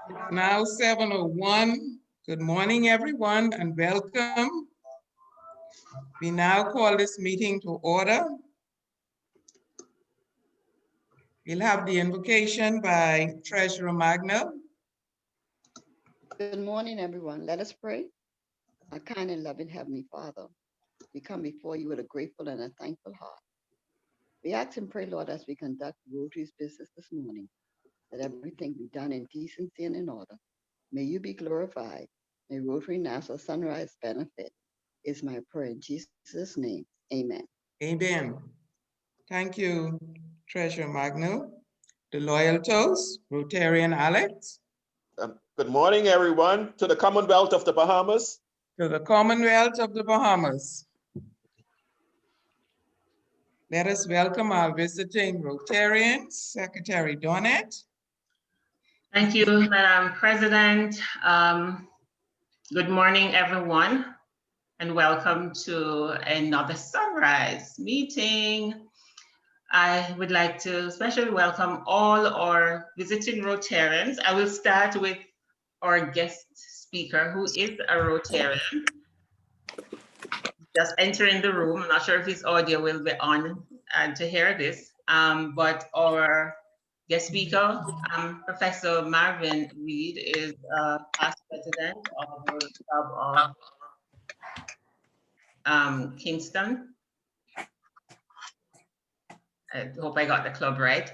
It's now 7:01. Good morning, everyone, and welcome. We now call this meeting to order. We'll have the invocation by Treasurer Magna. Good morning, everyone. Let us pray. Our kind and loving Heavenly Father, we come before you with a grateful and a thankful heart. We ask and pray, Lord, as we conduct Rotary's business this morning, that everything be done in decency and in order. May you be glorified. May Rotary National Sunrise benefit, is my prayer in Jesus' name. Amen. Amen. Thank you, Treasurer Magna. The Loyal Toast, Rotarian Alex. Good morning, everyone, to the Commonwealth of the Bahamas. To the Commonwealth of the Bahamas. Let us welcome our visiting Rotarians, Secretary Donette. Thank you, Madam President. Good morning, everyone, and welcome to another Sunrise meeting. I would like to especially welcome all our visiting Rotarians. I will start with our guest speaker, who is a Rotarian. Just entering the room. I'm not sure if his audio will be on to hear this, but our guest speaker, Professor Marvin Reid, is past president of the Club of Kingston. I hope I got the club right.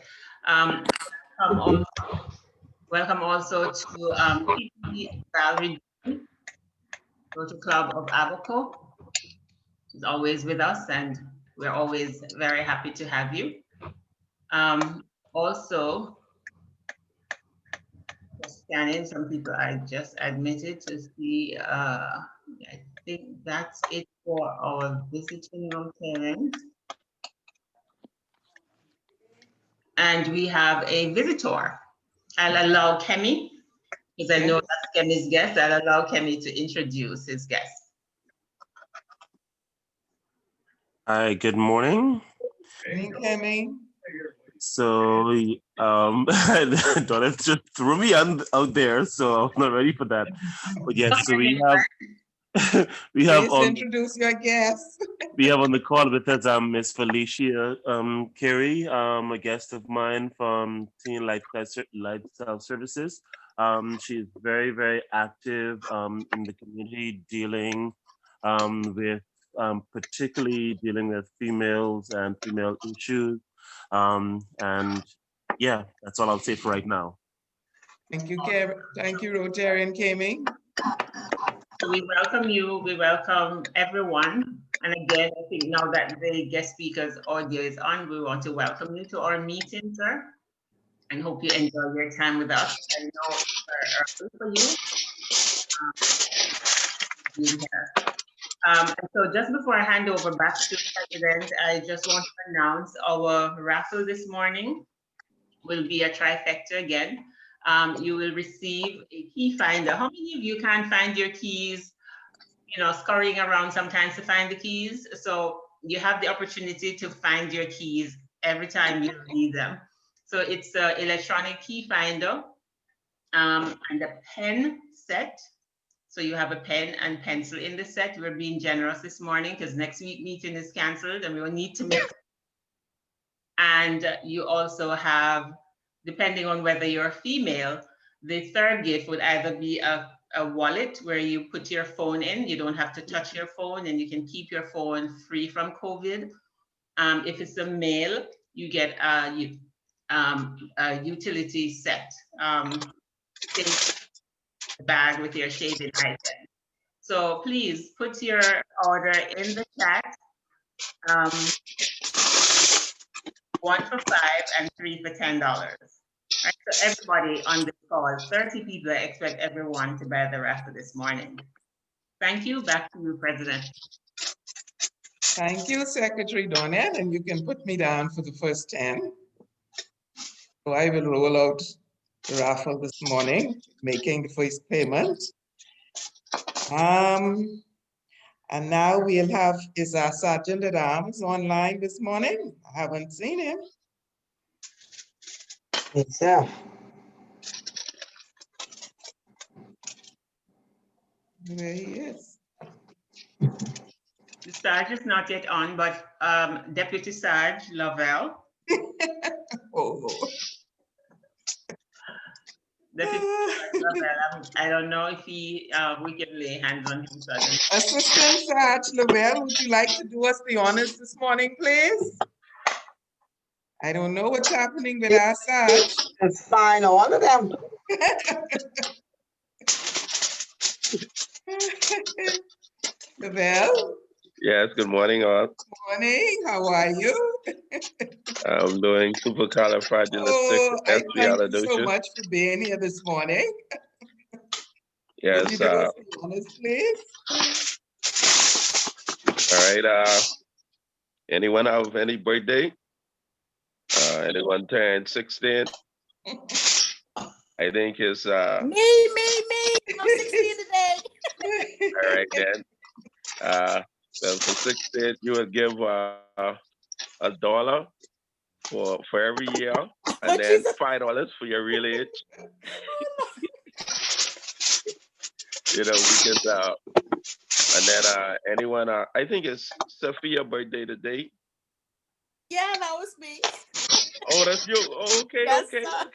Welcome also to Valerie, Rotary Club of Abaco. She's always with us, and we're always very happy to have you. Also, just scanning some people I just admitted to see. I think that's it for our visiting Rotarians. And we have a visitor. I'll allow Kemi, because I know that's Kemi's guest. I'll allow Kemi to introduce his guest. Hi, good morning. Good morning, Kemi. So, Donald just threw me out there, so I was not ready for that. But yes, so we have Please introduce your guest. We have on the call with us Miss Felicia Carey, a guest of mine from Teen Lifestyle Services. She's very, very active in the community, dealing with particularly dealing with females and female issues. And yeah, that's all I'll say for right now. Thank you, Thank you, Rotarian Kemi. So we welcome you, we welcome everyone. And again, I think now that the guest speaker's audio is on, we want to welcome you to our meeting, sir, and hope you enjoy your time with us. I know it's early for you. And so just before I hand over back to the President, I just want to announce our raffle this morning will be a trifecta again. You will receive a key finder. How many of you can find your keys, scurrying around sometimes to find the keys? So you have the opportunity to find your keys every time you need them. So it's an electronic key finder and a pen set. So you have a pen and pencil in the set. We're being generous this morning because next week meeting is canceled and we will need to make. And you also have, depending on whether you're female, the third gift would either be a wallet where you put your phone in. You don't have to touch your phone and you can keep your phone free from COVID. If it's a male, you get a utility set, bag with your shaving item. So please put your order in the chat. 1 for $5 and 3 for $10. Right, so everybody on this call, 30 people, I expect everyone to buy the raffle this morning. Thank you. Back to you, President. Thank you, Secretary Donette, and you can put me down for the first 10. So I will roll out the raffle this morning, making the first payment. And now we'll have, is our Sergeant at Arms online this morning? I haven't seen him. Yes, sir. There he is. The Sarge is not yet on, but Deputy Sarge Lavelle. Oh. Deputy Sarge Lavelle, I don't know if we can lay hands on him suddenly. Assistant Sarge Lavelle, would you like to do us the honors this morning, please? I don't know what's happening with our Sarge. It's fine, all of them. Lavelle, Yes, good morning, all. morning. How are you? I'm doing Oh, I thank you so supercalifragilisticexpialidocious. much for being here this morning. Would you Yes, do us the honors, please? all right. Anyone have any birthday? Anyone turned 16? I think it's Me. I'm 16 today. all right then. Well, for 16, you would give $1 for every year, and What then you said? $5 for your real age. You know, because and then anyone I think it's Sophia's birthday today. Yeah, that was me. Oh, that's you. Oh, okay, Yes, okay, sir.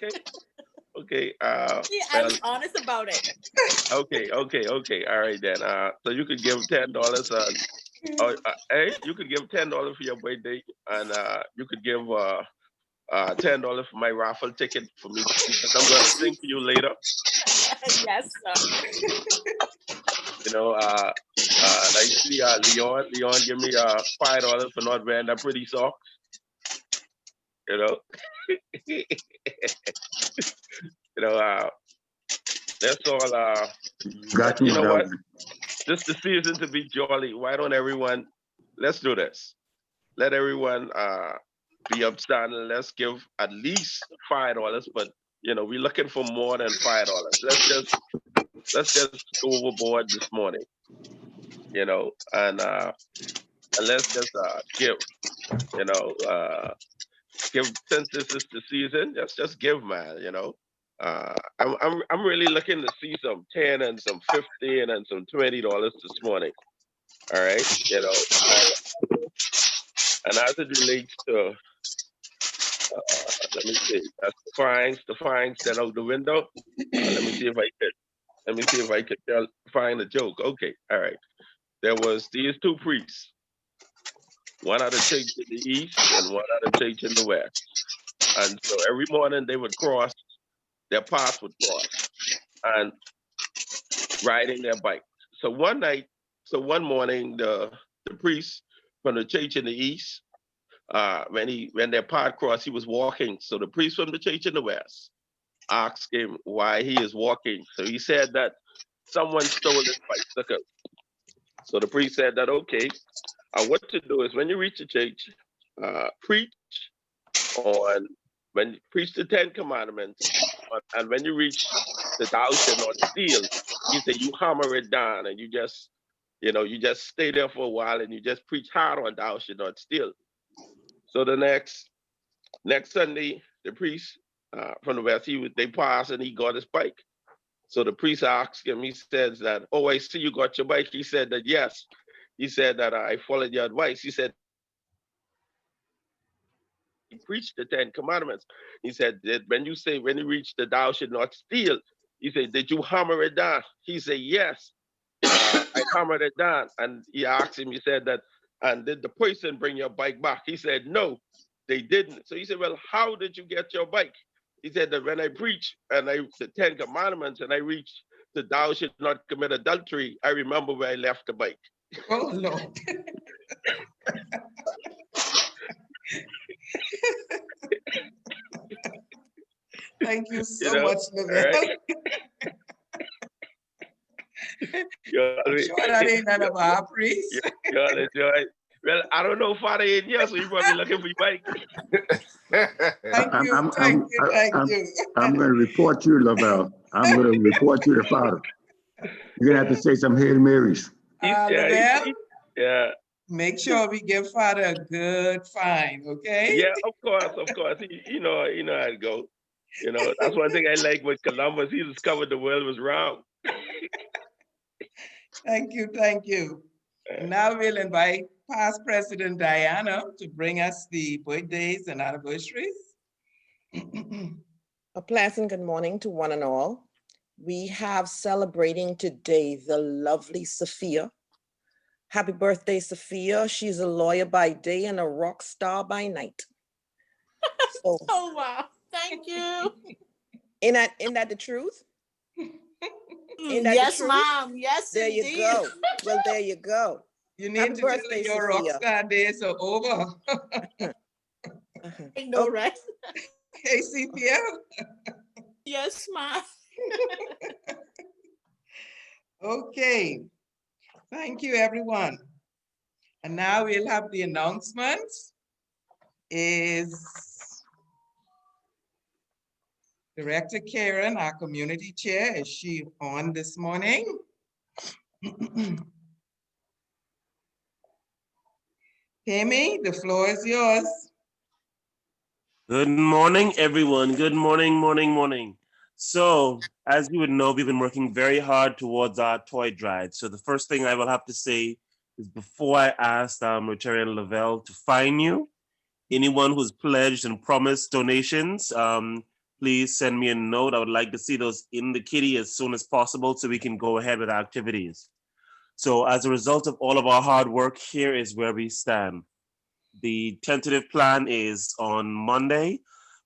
okay. See, I Well, was honest about it. okay. All right then. So you could give $10 hey, you could give $10 for your birthday, and you could give $10 for my raffle ticket for me because I'm gonna sing for you later. Yes, sir. You know, and I see Leon give me $5 for not wearing that pretty socks. You know, you know, that's all. Got But you you know that what? one. This the season to be jolly. Why don't everyone? Let's do this. Let everyone be upstanding. Let's give at least $5. But you know, we're looking for more than $5. Let's just go overboard this morning. You know, and let's just give. You know, give since this is the season. Just give, man. You know. I'm really looking to see some 10 and some 15 and some $20 this morning. All right, you know, and as it relates to, let me see, that's the fines, then out the window. Let me see if I could find a joke. Okay, all right. There was these two priests, one at the church in the east and one at the church in the west. And so every morning they would cross, their paths would cross, and riding their bike. So one morning, the priest from the church in the east, when their path crossed, he was walking. So the priest from the church in the west asked him why he is walking. So he said that someone stole his bicycle. So the priest said that, okay, what to do is when you reach the church, preach on, preach the 10 commandments, and when you reach the thou shalt not steal, he said you hammer it down and you just stay there for a while and you just preach hard on thou shalt not steal. So the next Sunday, the priest from the west, they passed and he got his bike. So the priest asked him, he says that, oh, I see you got your bike. He said that, yes. He said that I followed your advice. He said, he preached the 10 commandments. He said that when you reach the thou should not steal, he said, did you hammer it down? He said, yes, I hammered it down. And he asked him, he said that, and did the person bring your bike back? He said, no, they didn't. So he said, well, how did you get your bike? He said that when I preach and the 10 commandments and I reach the thou should not commit adultery, I remember where I left the bike. Oh, Lord. Thank you so much, Lavelle. Right? I'm sure that ain't none of our priest. Well, I don't know, Father in here, so you're probably looking for your bike. Thank you. I'm going to report you, Lavelle. I'm going to report you to Father. You're going to have to say some Hail Marys. Lavelle, Yeah. make sure we give Father a good fine, okay? Yeah, of course. You know how it go. You know, that's one thing I like with Columbus. He discovered the world was round. Thank you, thank you. And now we'll invite past President Diana to bring us the birthdays and anniversaries. A pleasant good morning to one and all. We have celebrating today the lovely Sophia. Happy birthday, Sophia. She's a lawyer by day and a rock star by night. So, Oh, wow. Thank you. ain't that the truth? Ain't that the Yes, truth? ma'am. Yes, There you indeed. go. Well, there you go. You need Happy to tell her birthday, your rock Sophia. star days are over. I know, right? Hey, Cynthia. Yes, ma'am. Okay, thank you, everyone. And now we'll have the announcements. Is Director Karen, our community chair, is she on this morning? Tammy, the floor is yours. Good morning, everyone. Good morning, morning. So, as you would know, we've been working very hard towards our toy drive. So the first thing I will have to say is before I ask Rotarian Lavelle to fine you, anyone who's pledged and promised donations, please send me a note. I would like to see those in the kitty as soon as possible so we can go ahead with our activities. So as a result of all of our hard work, here is where we stand. The tentative plan is on Monday.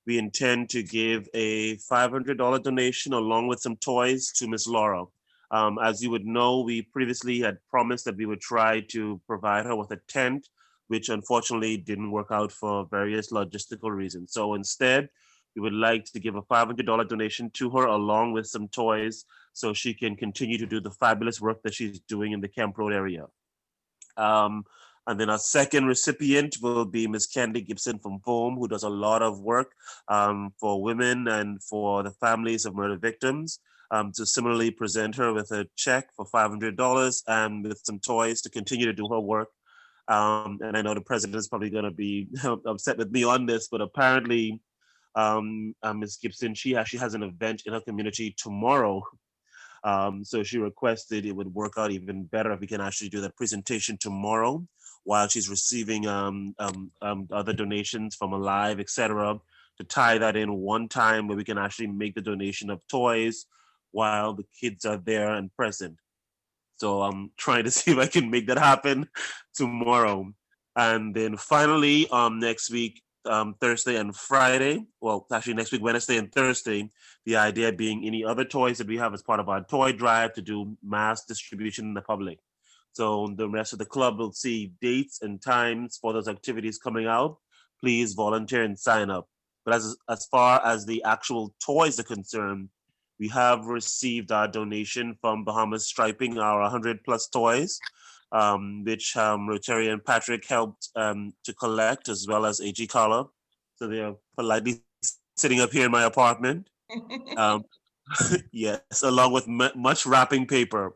We intend to give a $500 donation along with some toys to Miss Laura. As you would know, we previously had promised that we would try to provide her with a tent, which unfortunately didn't work out for various logistical reasons. So instead, we would like to give a $500 donation to her along with some toys so she can continue to do the fabulous work that she's doing in the Camp Road area. And then our second recipient will be Ms. Candy Gibson from VOM, who does a lot of work for women and for the families of murder victims. To similarly present her with a check for $500 and with some toys to continue to do her work. And I know the president is probably going to be upset with me on this, but apparently Ms. Gibson, she actually has an event in her community tomorrow. So she requested it would work out even better if we can actually do that presentation tomorrow while she's receiving other donations from Alive, etc., to tie that in one time where we can actually make the donation of toys while the kids are there and present. So I'm trying to see if I can make that happen tomorrow. And then finally, next week, Thursday and Friday, well, actually next week, Wednesday and Thursday, the idea being any other toys that we have as part of our toy drive to do mass distribution in the public. So the rest of the club will see dates and times for those activities coming out. Please volunteer and sign up. But as far as the actual toys are concerned, we have received our donation from Bahamas Striping, our 100 plus toys, which Rotary and Patrick helped to collect, as well as AG Carla. So they're politely sitting up here in my apartment. Yes, along with much wrapping paper.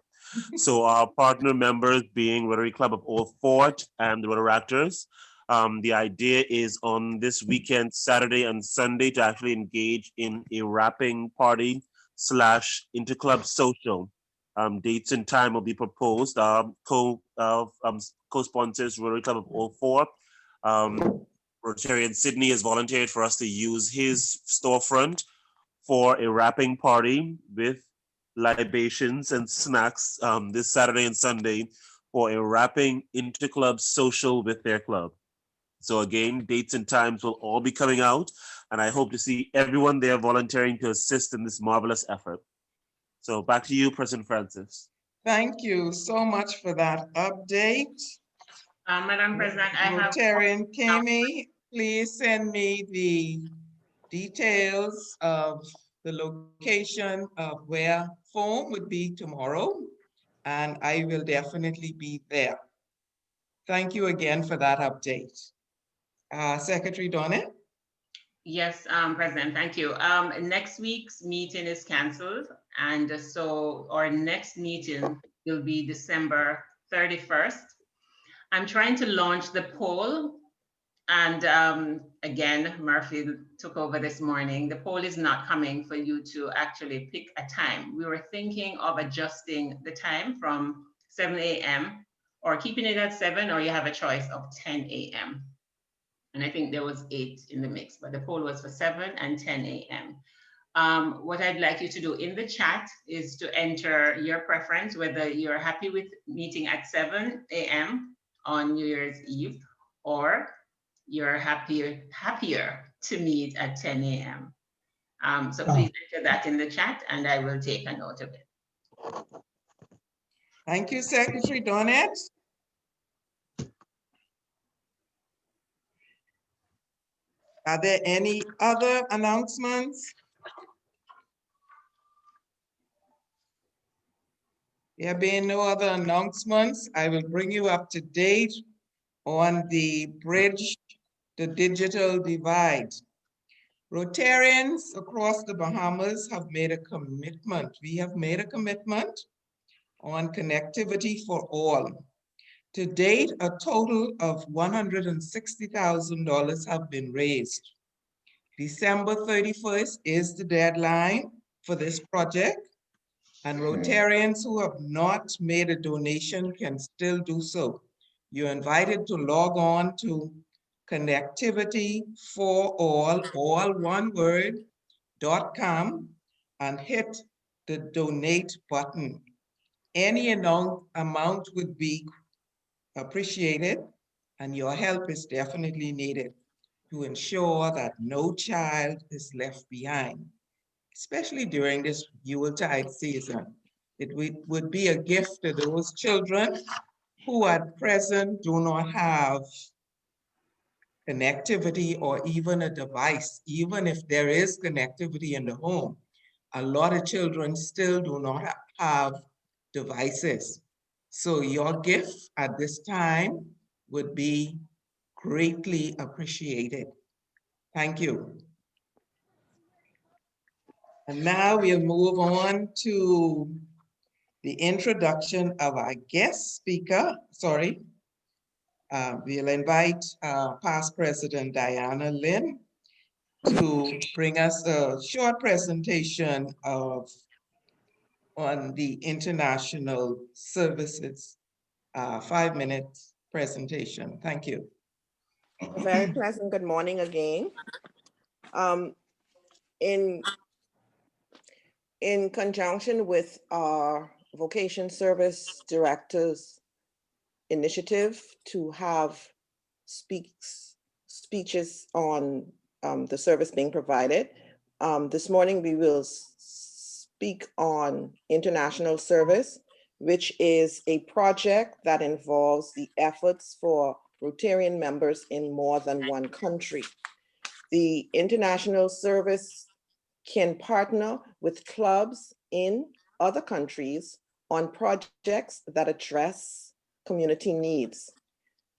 So our partner members being Rotary Club of Old Fort and the Rotaractors. The idea is on this weekend, Saturday and Sunday, to actually engage in a wrapping party / interclub social. Dates and time will be proposed. Co-sponsors Rotary Club of Old Fort. Rotarian Sydney has volunteered for us to use his storefront for a wrapping party with libations and snacks this Saturday and Sunday for a wrapping interclub social with their club. So again, dates and times will all be coming out, and I hope to see everyone there volunteering to assist in this marvelous effort. So back to you, President Francis. Thank you so much for that update. Madam President, I have. Rotarian Kami, please send me the details of the location of where foam would be tomorrow, and I will definitely be there. Thank you again for that update. Secretary Donna? Yes, President, thank you. Next week's meeting is canceled, and so our next meeting will be December 31st. I'm trying to launch the poll, and again, Murphy took over this morning. The poll is not coming for you to actually pick a time. We were thinking of adjusting the time from 7 a.m., or keeping it at 7, or you have a choice of 10 a.m. And I think there was 8 in the mix, but the poll was for 7 and 10 a.m. What I'd like you to do in the chat is to enter your preference, whether you're happy with meeting at 7 a.m. on New Year's Eve, or you're happier to meet at 10 a.m. So please enter that in the chat and I will take a note of it. Thank you, Secretary Donette. Are there any other announcements? There being no other announcements, I will bring you up to date on the Bridge the Digital Divide. Rotarians across the Bahamas have made a commitment. We have made a commitment on connectivity for all. To date, a total of $160,000 have been raised. December 31st is the deadline for this project, and Rotarians who have not made a donation can still do so. You're invited to log on to connectivityforall.com and hit the donate button. Any amount would be appreciated, and your help is definitely needed to ensure that no child is left behind, especially during this Yuletide season. It would be a gift to those children who at present do not have connectivity or even a device. Even if there is connectivity in the home, a lot of children still do not have devices. So your gift at this time would be greatly appreciated. Thank you. And now we'll move on to the introduction of our guest speaker. We'll invite past President Diana Lynn to bring us a short presentation on the international services, 5-minute presentation. Thank you. Very pleasant good morning again. In conjunction with our Vocation Service Director's initiative to have speeches on the service being provided, this morning we will speak on international service, which is a project that involves the efforts for Rotarian members in more than one country. The international service can partner with clubs in other countries on projects that address community needs.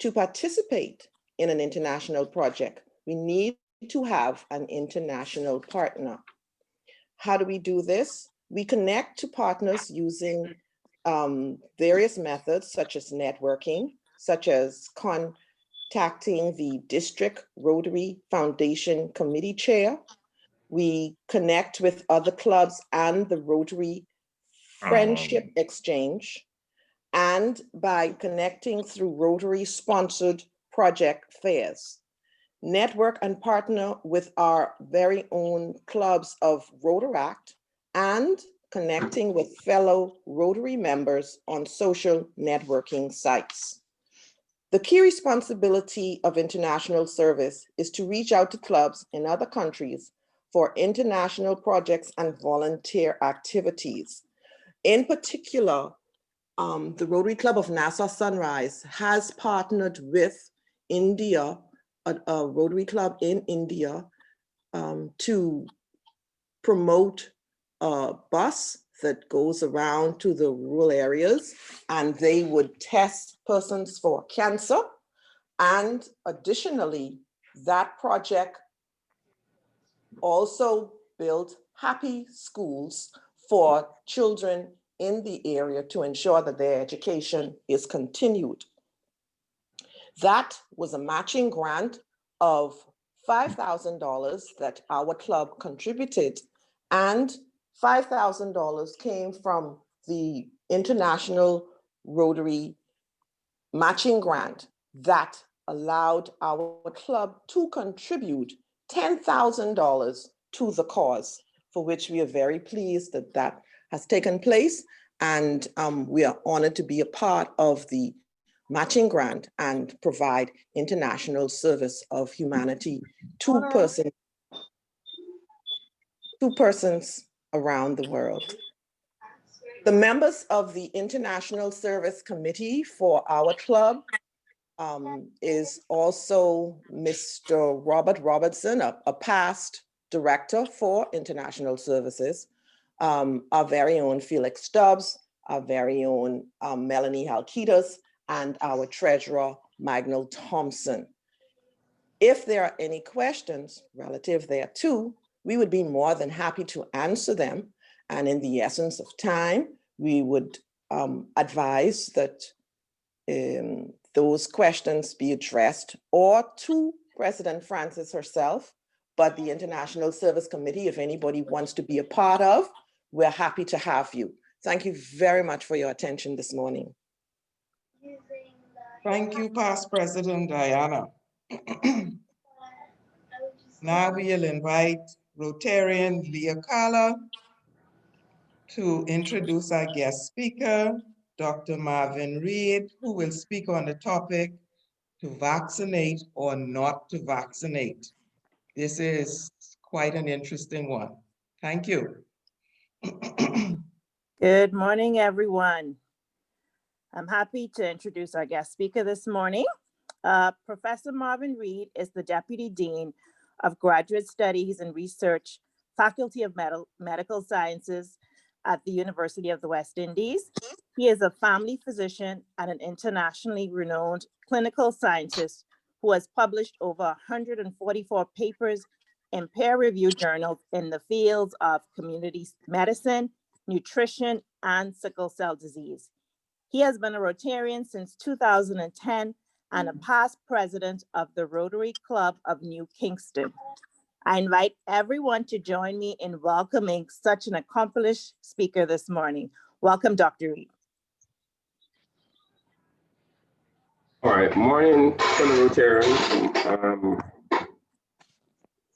To participate in an international project, we need to have an international partner. How do we do this? We connect to partners using various methods such as networking, such as contacting the District Rotary Foundation Committee Chair. We connect with other clubs and the Rotary Friendship Exchange, and by connecting through Rotary-sponsored project fairs. Network and partner with our very own clubs of Rotaract and connecting with fellow Rotary members on social networking sites. The key responsibility of international service is to reach out to clubs in other countries for international projects and volunteer activities. In particular, the Rotary Club of Nassau Sunrise has partnered with India, a Rotary Club in India, to promote a bus that goes around to the rural areas, and they would test persons for cancer. And additionally, that project also built happy schools for children in the area to ensure that their education is continued. That was a matching grant of $5,000 that our club contributed, and $5,000 came from the International Rotary matching grant that allowed our club to contribute $10,000 to the cause, for which we are very pleased that that has taken place. And we are honored to be a part of the matching grant and provide international service of humanity to persons around the world. The members of the International Service Committee for our club is also Mr. Robert Robertson, a past director for international services, our very own Felix Stubbs, our very own Melanie Halkitas, and our treasurer, Magnell Thompson. If there are any questions relative thereto, we would be more than happy to answer them. And in the essence of time, we would advise that those questions be addressed or to President Francis herself, but the International Service Committee, if anybody wants to be a part of, we're happy to have you. Thank you very much for your attention this morning. Thank you, Past President Diana. Now we'll invite Rotarian Leah Kala to introduce our guest speaker, Dr. Marvin Reid, who will speak on the topic, to vaccinate or not to vaccinate. This is quite an interesting one. Thank you. Good morning, everyone. I'm happy to introduce our guest speaker this morning. Professor Marvin Reid is the Deputy Dean of Graduate Studies and Research, Faculty of Medical Sciences at the University of the West Indies. He is a family physician and an internationally renowned clinical scientist who has published over 144 papers in peer-reviewed journals in the fields of community medicine, nutrition, and sickle cell disease. He has been a Rotarian since 2010 and a past president of the Rotary Club of New Kingston. I invite everyone to join me in welcoming such an accomplished speaker this morning. Welcome, Dr. Reid. All right, morning, fellow Rotarians.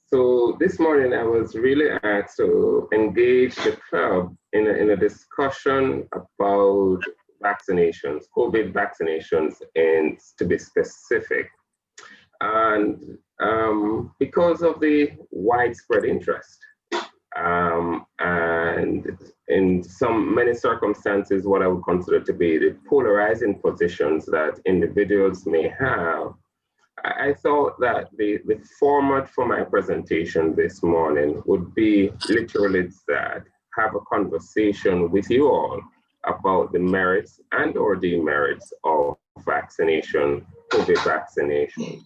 So this morning I was really asked to engage the club in a discussion about vaccinations, COVID vaccinations, and to be specific. And because of the widespread interest, and in many circumstances, what I would consider to be the polarizing positions that individuals may have, I thought that the format for my presentation this morning would be literally that, have a conversation with you all about the merits and or demerits of vaccination, COVID vaccination.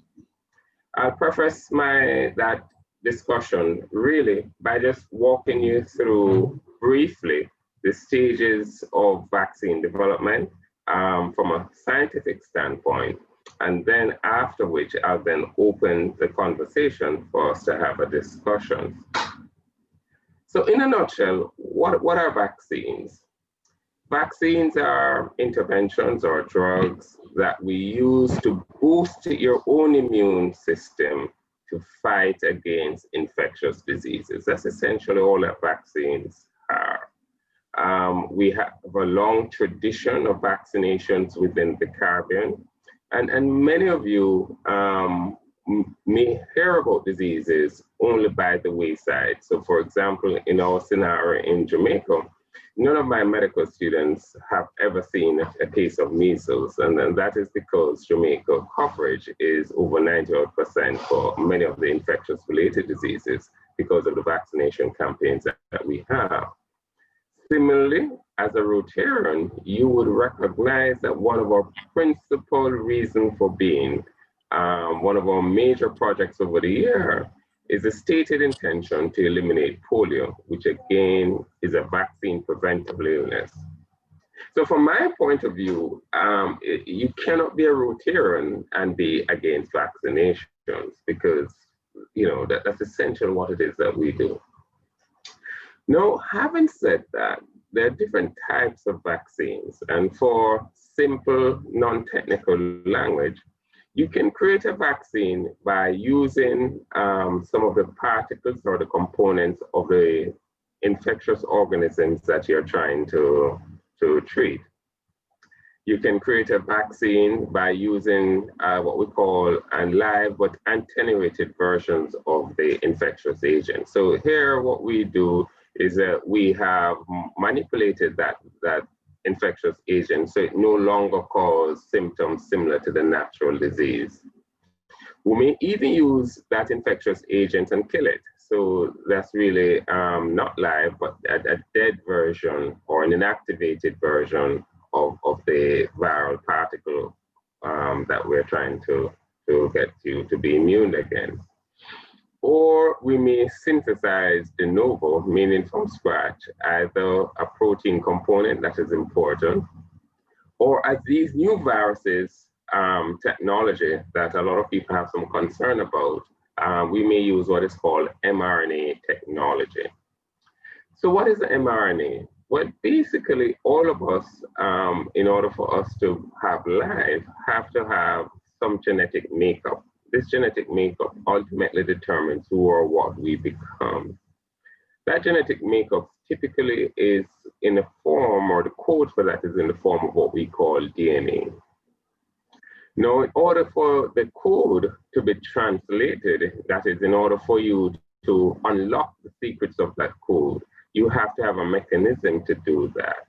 I'll preface that discussion really by just walking you through briefly the stages of vaccine development from a scientific standpoint. And then after which I'll then open the conversation for us to have a discussion. So in a nutshell, what are vaccines? Vaccines are interventions or drugs that we use to boost your own immune system to fight against infectious diseases. That's essentially all that vaccines are. We have a long tradition of vaccinations within the Caribbean. And many of you may hear about diseases only by the wayside. So for example, in our scenario in Jamaica, none of my medical students have ever seen a case of measles. And that is because Jamaica coverage is over 98% for many of the infectious related diseases because of the vaccination campaigns that we have. Similarly, as a Rotarian, you would recognize that one of our principal reasons for being, one of our major projects over the year, is a stated intention to eliminate polio, which again is a vaccine preventable illness. So from my point of view, you cannot be a Rotarian and be against vaccinations because, that's essentially what it is that we do. Now, having said that, there are different types of vaccines, and for simple, non-technical language, you can create a vaccine by using some of the particles or the components of the infectious organisms that you're trying to treat. You can create a vaccine by using what we call live but attenuated versions of the infectious agent. So here what we do is that we have manipulated that infectious agent so it no longer causes symptoms similar to the natural disease. We may even use that infectious agent and kill it. So that's really not live, but a dead version or an inactivated version of the viral particle that we're trying to get you to be immune against. Or we may synthesize de novo, meaning from scratch, either a protein component that is important, or as these new viruses technology that a lot of people have some concern about, we may use what is called mRNA technology. So what is the mRNA? Well, basically all of us, in order for us to have life, have to have some genetic makeup. This genetic makeup ultimately determines who or what we become. That genetic makeup typically is in the form, or the code for that is in the form of what we call DNA. Now, in order for the code to be translated, that is, in order for you to unlock the secrets of that code, you have to have a mechanism to do that.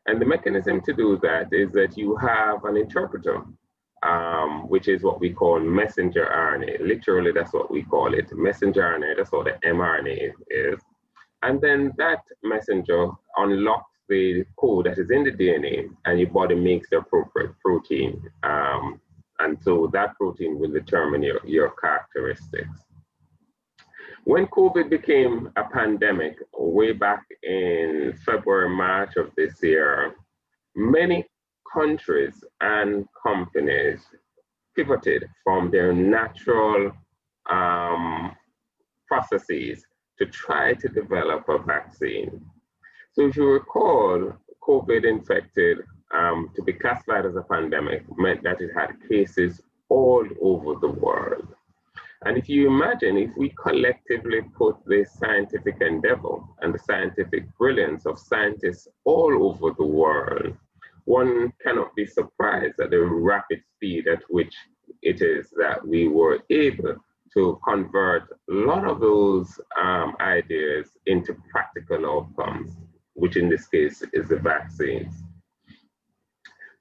And the mechanism to do that is that you have an interpreter, which is what we call messenger RNA. Literally, that's what we call it, messenger RNA. That's what the mRNA is. And then that messenger unlocks the code that is in the DNA, and your body makes the appropriate protein. And so that protein will determine your characteristics. When COVID became a pandemic way back in February, March of this year, many countries and companies pivoted from their natural processes to try to develop a vaccine. So if you recall, COVID infected, to be classified as a pandemic meant that it had cases all over the world. And if you imagine, if we collectively put the scientific endeavor and the scientific brilliance of scientists all over the world, one cannot be surprised at the rapid speed at which it is that we were able to convert a lot of those ideas into practical outcomes, which in this case is the vaccines.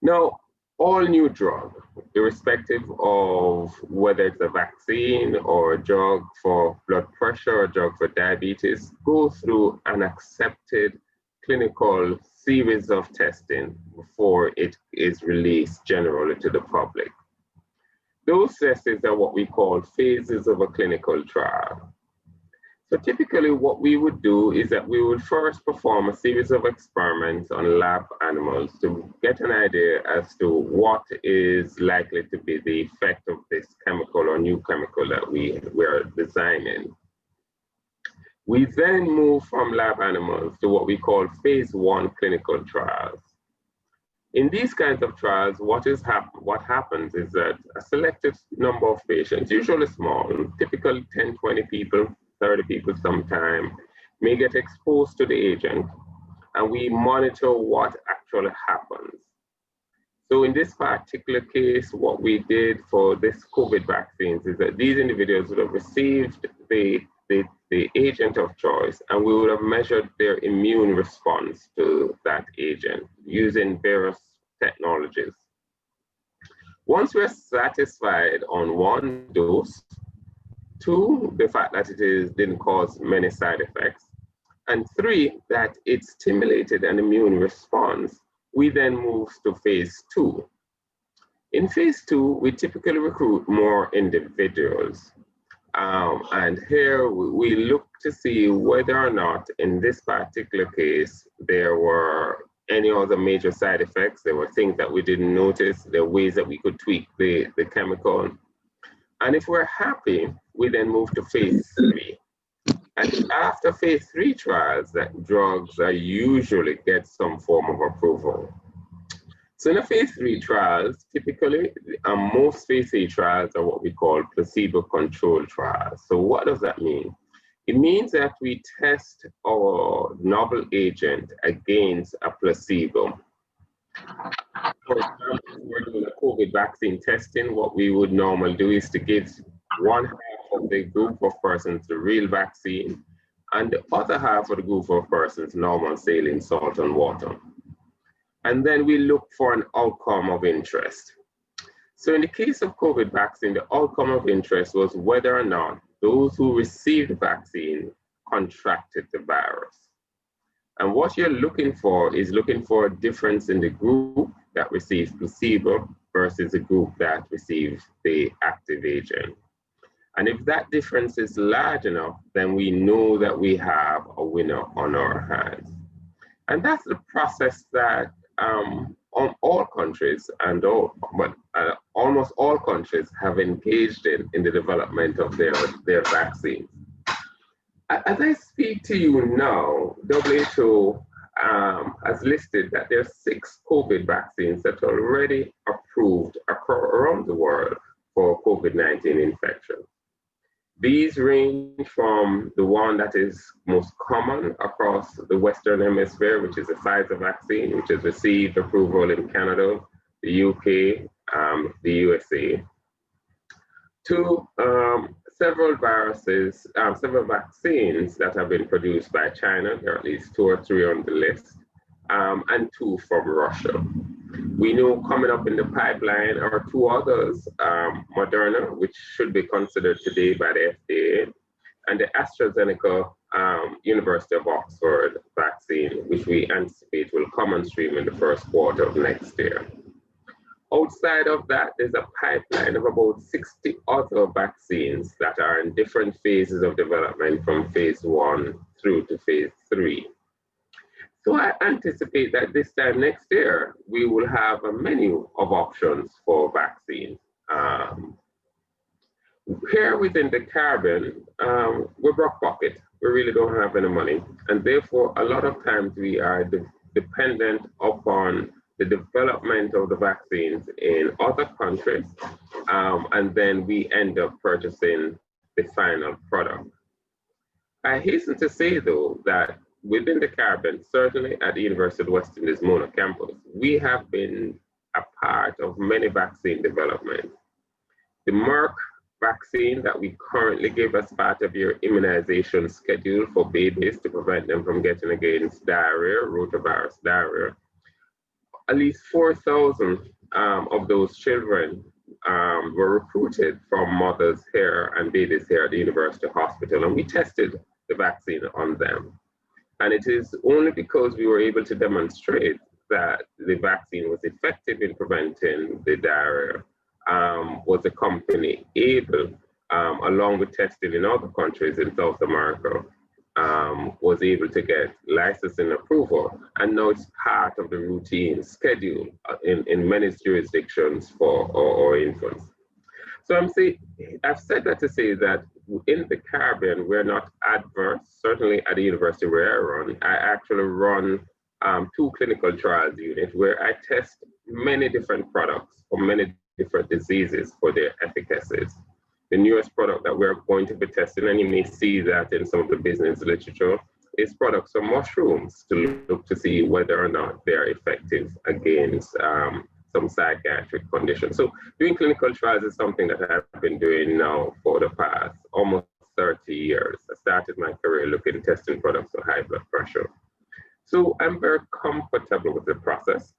Now, all new drugs, irrespective of whether it's a vaccine or a drug for blood pressure or a drug for diabetes, go through an accepted clinical series of testing before it is released generally to the public. Those tests are what we call phases of a clinical trial. So typically what we would do is that we would first perform a series of experiments on lab animals to get an idea as to what is likely to be the effect of this chemical or new chemical that we are designing. We then move from lab animals to what we call phase 1 clinical trials. In these kinds of trials, what happens is that a selected number of patients, usually small, typically 10, 20 people, 30 people sometime, may get exposed to the agent, and we monitor what actually happens. So in this particular case, what we did for this COVID vaccines is that these individuals would have received the agent of choice, and we would have measured their immune response to that agent using various technologies. Once we're satisfied on 1, dose, 2, the fact that it didn't cause many side effects, and 3, that it stimulated an immune response, we then move to phase 2. In phase 2, we typically recruit more individuals. And here we look to see whether or not in this particular case, there were any other major side effects. There were things that we didn't notice. There were ways that we could tweak the chemical. And if we're happy, we then move to phase 3. And after phase 3 trials, that drugs are usually get some form of approval. So in the phase 3 trials, typically, most phase 3 trials are what we call placebo-controlled trials. So what does that mean? It means that we test our novel agent against a placebo. For example, if we're doing a COVID vaccine testing, what we would normally do is to give one half of the group of persons the real vaccine and the other half of the group of persons normal saline salt and water. And then we look for an outcome of interest. So in the case of COVID vaccine, the outcome of interest was whether or not those who received the vaccine contracted the virus. And what you're looking for is looking for a difference in the group that received placebo versus the group that received the active agent. And if that difference is large enough, then we know that we have a winner on our hands. And that's the process that all countries and almost all countries have engaged in the development of their vaccines. As I speak to you now, WHO has listed that there are 6 COVID vaccines that are already approved around the world for COVID-19 infection. These range from the one that is most common across the Western Hemisphere, which is the Pfizer vaccine, which has received approval in Canada, the UK, the USA, to several vaccines that have been produced by China. There are at least 2 or 3 on the list, and 2 from Russia. We know coming up in the pipeline are 2 others, Moderna, which should be considered today by the FDA, and the AstraZeneca University of Oxford vaccine, which we anticipate will come on stream in the first quarter of next year. Outside of that, there's a pipeline of about 60 other vaccines that are in different phases of development from phase 1 through to phase 3. So I anticipate that this time next year, we will have a menu of options for vaccines. Here within the Caribbean, we're broke pocket. We really don't have any money. And therefore, a lot of times we are dependent upon the development of the vaccines in other countries, and then we end up purchasing the final product. I hasten to say, though, that within the Caribbean, certainly at the University of West Indies Mona campus, we have been a part of many vaccine development. The Merck vaccine that we currently give as part of your immunization schedule for babies to prevent them from getting against diarrhea, rotavirus diarrhea, at least 4,000 of those children were recruited from mothers here and babies here at the University Hospital, and we tested the vaccine on them. And it is only because we were able to demonstrate that the vaccine was effective in preventing the diarrhea, was the company able, along with testing in other countries in South America, was able to get licensing approval. And now it's part of the routine schedule in many jurisdictions for our infants. So I've said that to say that in the Caribbean, we're not adverse. Certainly at the university where I run, I actually run 2 clinical trials units where I test many different products for many different diseases for their efficacies. The newest product that we're going to be testing, and you may see that in some of the business literature, is products from mushrooms to look to see whether or not they're effective against some psychiatric conditions. So doing clinical trials is something that I've been doing now for the past almost 30 years. I started my career testing products for high blood pressure. So I'm very comfortable with the process.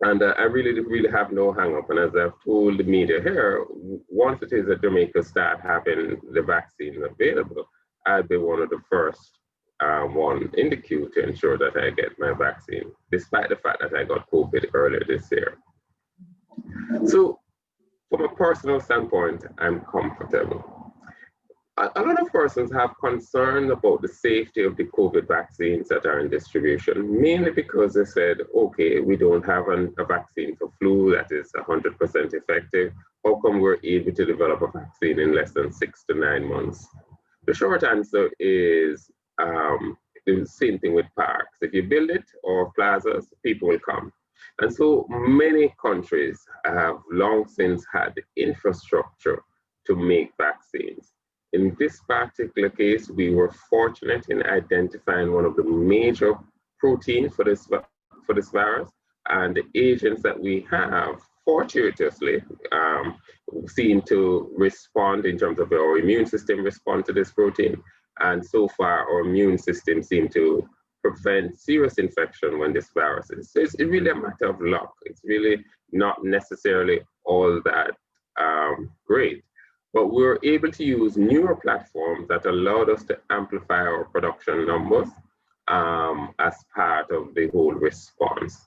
And I really have no hang up. And as I've told the media here, once it is that Jamaica start having the vaccine available, I'll be one of the first one in the queue to ensure that I get my vaccine, despite the fact that I got COVID earlier this year. So from a personal standpoint, I'm comfortable. A lot of persons have concern about the safety of the COVID vaccines that are in distribution, mainly because they said, okay, we don't have a vaccine for flu that is 100% effective. How come we're able to develop a vaccine in less than 6 to 9 months? The short answer is the same thing with parks. If you build it or plazas, people will come. And so many countries have long since had the infrastructure to make vaccines. In this particular case, we were fortunate in identifying one of the major proteins for this virus, and the agents that we have fortuitously seem to respond in terms of our immune system respond to this protein. And so far, our immune system seems to prevent serious infection when this virus is. So it's really a matter of luck. It's really not necessarily all that great. But we were able to use newer platforms that allowed us to amplify our production numbers as part of the whole response.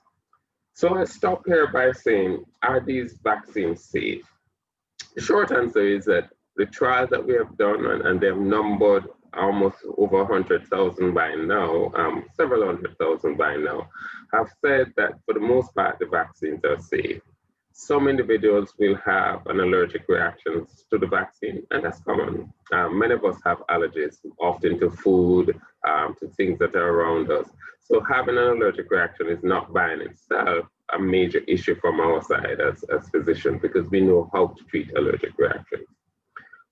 So I stop here by saying, are these vaccines safe? The short answer is that the trials that we have done, and they've numbered almost over 100,000 by now, several 100,000 by now, have said that for the most part, the vaccines are safe. Some individuals will have an allergic reaction to the vaccine, and that's common. Many of us have allergies, often to food, to things that are around us. So having an allergic reaction is not by in itself a major issue from our side as physicians, because we know how to treat allergic reactions.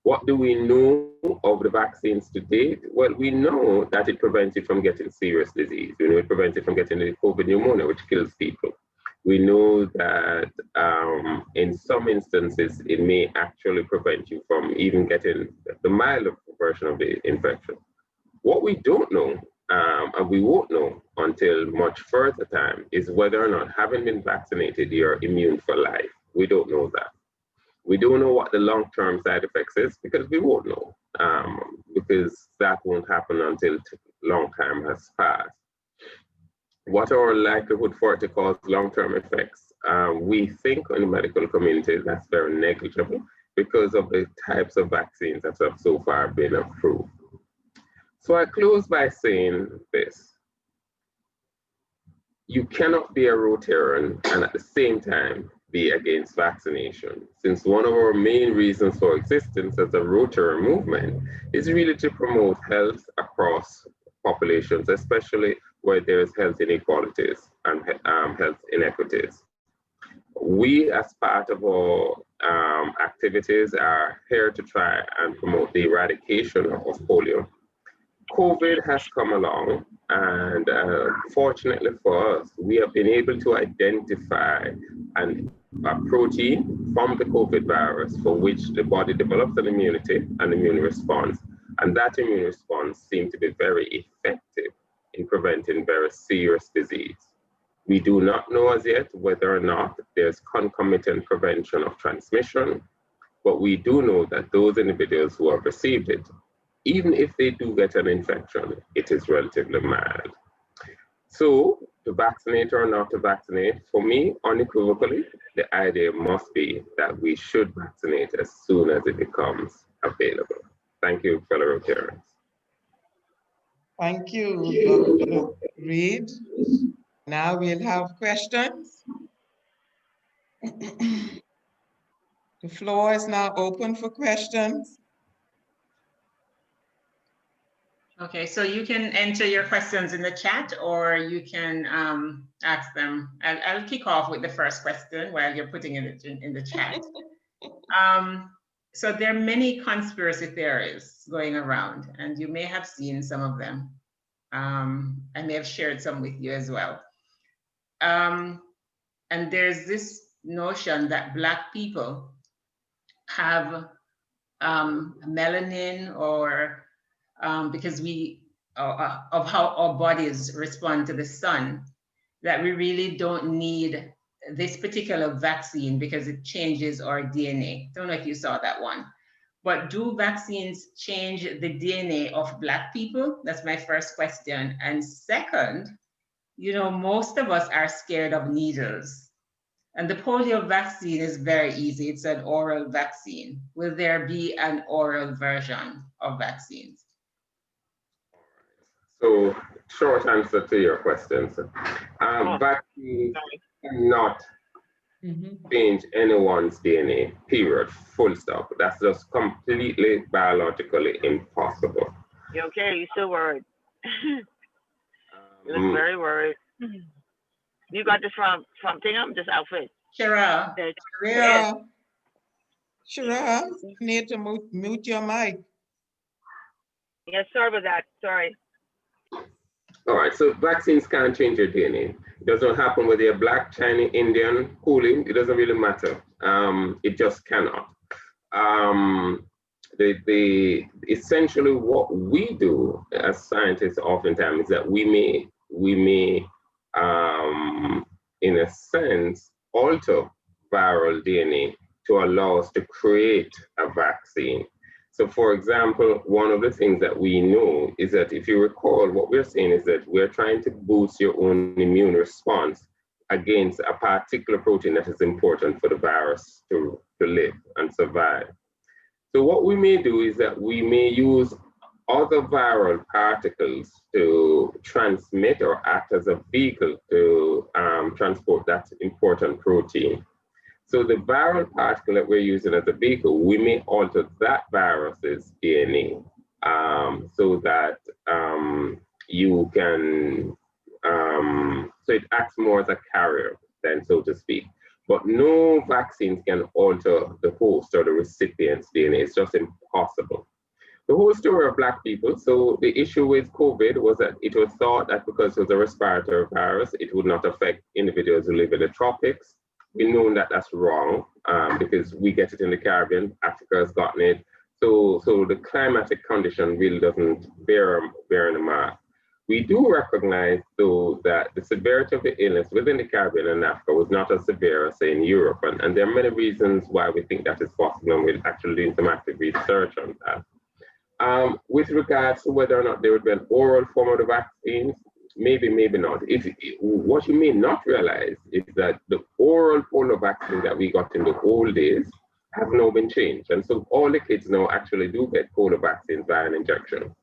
What do we know of the vaccines to date? Well, we know that it prevents you from getting serious disease. We know it prevents you from getting the COVID pneumonia, which kills people. We know that in some instances, it may actually prevent you from even getting the milder version of the infection. What we don't know, and we won't know until much further time, is whether or not, having been vaccinated, you're immune for life. We don't know that. We don't know what the long-term side effects is, because we won't know, because that won't happen until a long time has passed. What are our likelihood for it to cause long-term effects? We think in the medical community that's very negligible because of the types of vaccines that have so far been approved. So I close by saying this. You cannot be a Rotarian and at the same time be against vaccination, since one of our main reasons for existence as a Rotary movement is really to promote health across populations, especially where there is health inequalities and health inequities. We, as part of our activities, are here to try and promote the eradication of polio. COVID has come along, and fortunately for us, we have been able to identify a protein from the COVID virus for which the body develops an immunity and immune response. And that immune response seemed to be very effective in preventing very serious disease. We do not know as yet whether or not there's concomitant prevention of transmission, but we do know that those individuals who have received it, even if they do get an infection, it is relatively mild. So to vaccinate or not to vaccinate, for me, unequivocally, the idea must be that we should vaccinate as soon as it becomes available. Thank you, fellow Rotarians. Thank you, Dr. Reid. Now we'll have questions. The floor is now open for questions. Okay, so you can enter your questions in the chat, or you can ask them. I'll kick off with the first question while you're putting it in the chat. So there are many conspiracy theories going around, and you may have seen some of them. I may have shared some with you as well. And there's this notion that Black people have melanin, or because of how our bodies respond to the sun, that we really don't need this particular vaccine because it changes our DNA. Don't know if you saw that one. But do vaccines change the DNA of Black people? That's my first question. And second, you know, most of us are scared of needles. And the polio vaccine is very easy. It's an oral vaccine. Will there be an oral version of vaccines? So, short answer to your questions. Vaccines cannot change anyone's DNA, period, full stop. That's just completely biologically impossible. You okay? You still worried? You look very worried. You got this from Tingham, this outfit. Shara. Yeah. Shara, you need to mute your mic. Yes, sorry about that. Sorry. All right, so vaccines can't change your DNA. It doesn't happen whether you're Black, Chinese, Indian, cooling, it doesn't really matter. It just cannot. Essentially what we do as scientists oftentimes is that we may in a sense alter viral DNA to allow us to create a vaccine. So for example, one of the things that we know is that if you recall, what we're saying is that we're trying to boost your own immune response against a particular protein that is important for the virus to live and survive. So what we may do is that we may use other viral particles to transmit or act as a vehicle to transport that important protein. So the viral particle that we're using as a vehicle, we may alter that virus's DNA so that you can, so it acts more as a carrier then, so to speak. But no vaccines can alter the host or the recipient's DNA. It's just impossible. The whole story of Black people, so the issue with COVID was that it was thought that because it was a respiratory virus, it would not affect individuals who live in the tropics. We know that that's wrong because we get it in the Caribbean, Africa has gotten it. So the climatic condition really doesn't bear in the mark. We do recognize, though, that the severity of the illness within the Caribbean and Africa was not as severe as, say, in Europe. And there are many reasons why we think that is possible, and we're actually doing some active research on that. With regards to whether or not there would be an oral form of the vaccines, maybe, maybe not. What you may not realize is that the oral polio vaccine that we got in the old days have now been changed. And so all the kids now actually do get polio vaccines by an injection.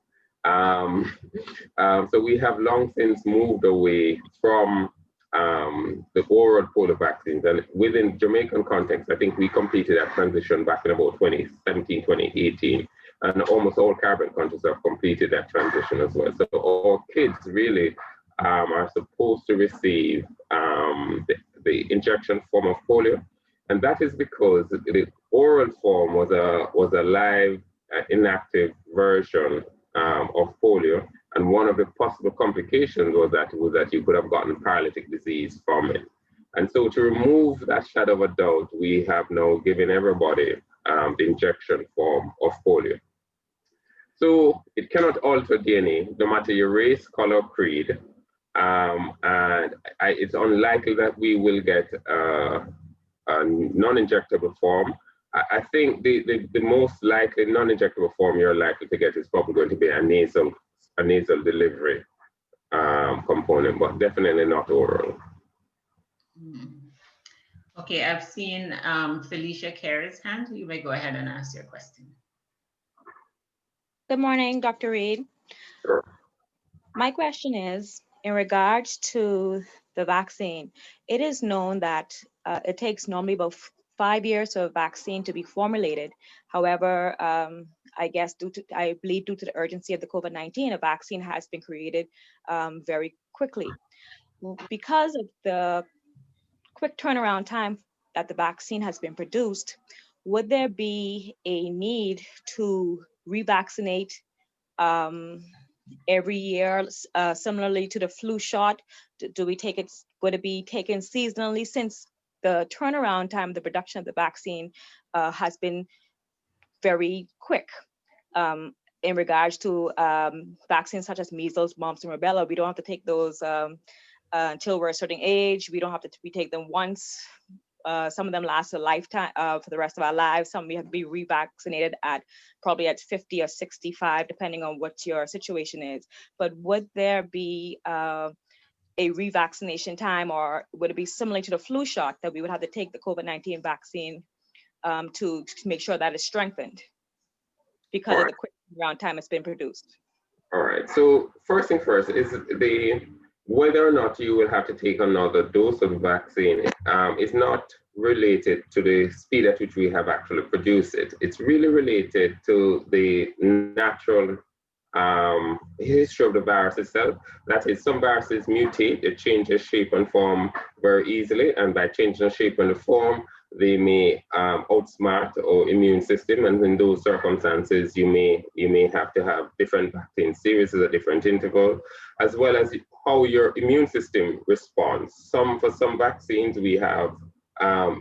So we have long since moved away from the oral polio vaccines. And within Jamaican context, I think we completed that transition back in about 2017, 2018. And almost all Caribbean countries have completed that transition as well. So our kids really are supposed to receive the injection form of polio. And that is because the oral form was a live, inactive version of polio. And one of the possible complications was that you could have gotten paralytic disease from it. And so to remove that shadow of a doubt, we have now given everybody the injection form of polio. So it cannot alter DNA, no matter your race, color, creed. And it's unlikely that we will get a non-injectable form. I think the most likely non-injectable form you're likely to get is probably going to be a nasal delivery component, but definitely not oral. Okay, I've seen Felicia Carey's hand. You may go ahead and ask your question. Good morning, Dr. Reid. Sure. My question is, in regards to the vaccine, it is known that it takes normally about 5 years for a vaccine to be formulated. However, I guess I believe due to the urgency of the COVID-19, a vaccine has been created very quickly. Because of the quick turnaround time that the vaccine has been produced, would there be a need to revaccinate every year, similarly to the flu shot? Do we take it, would it be taken seasonally, since the turnaround time, the production of the vaccine has been very quick? In regards to vaccines such as measles, mumps, and rubella, we don't have to take those until we're a certain age. We don't have to, we take them once. Some of them last a lifetime for the rest of our lives. Some we have to be revaccinated at probably at 50 or 65, depending on what your situation is. But would there be a revaccination time, or would it be similar to the flu shot that we would have to take the COVID-19 vaccine to make sure that it's strengthened because of the quick turnaround time it's been produced? All right, so first thing first is whether or not you will have to take another dose of the vaccine is not related to the speed at which we have actually produced it. It's really related to the natural history of the virus itself. That is, some viruses mutate, they change their shape and form very easily, and by changing the shape and the form, they may outsmart our immune system, and in those circumstances, you may have to have different vaccine series at different intervals, as well as how your immune system responds. For some vaccines, we have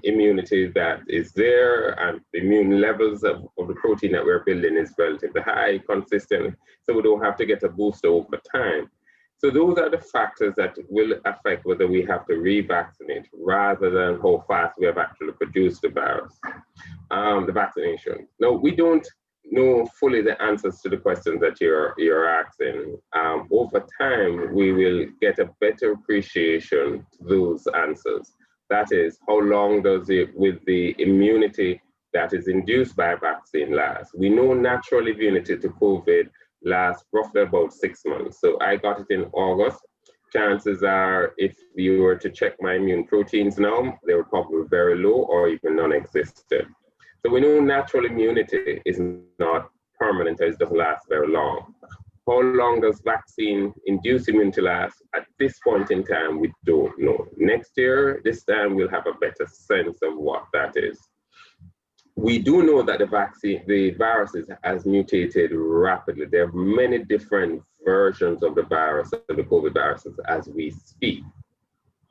immunity that is there, and the immune levels of the protein that we're building is relatively high, consistent, so we don't have to get a boost over time. So those are the factors that will affect whether we have to revaccinate rather than how fast we have actually produced the virus, the vaccination. Now, we don't know fully the answers to the questions that you're asking. Over time, we will get a better appreciation to those answers. That is, how long does it, with the immunity that is induced by a vaccine, last? We know natural immunity to COVID lasts roughly about 6 months. So I got it in August. Chances are, if you were to check my immune proteins now, they were probably very low or even non-existent. So we know natural immunity is not permanent, it doesn't last very long. How long does vaccine-induced immunity last? At this point in time, we don't know. Next year, this time, we'll have a better sense of what that is. We do know that the viruses has mutated rapidly. There are many different versions of the virus, of the COVID viruses, as we speak.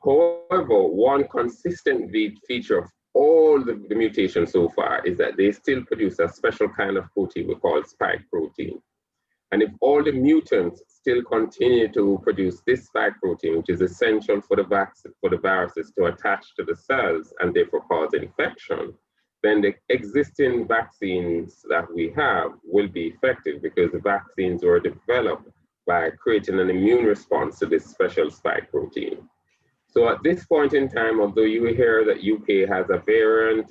However, one consistent feature of all the mutations so far is that they still produce a special kind of protein we call spike protein. And if all the mutants still continue to produce this spike protein, which is essential for the viruses to attach to the cells and therefore cause infection, then the existing vaccines that we have will be effective because the vaccines were developed by creating an immune response to this special spike protein. So at this point in time, although you hear that UK has a variant,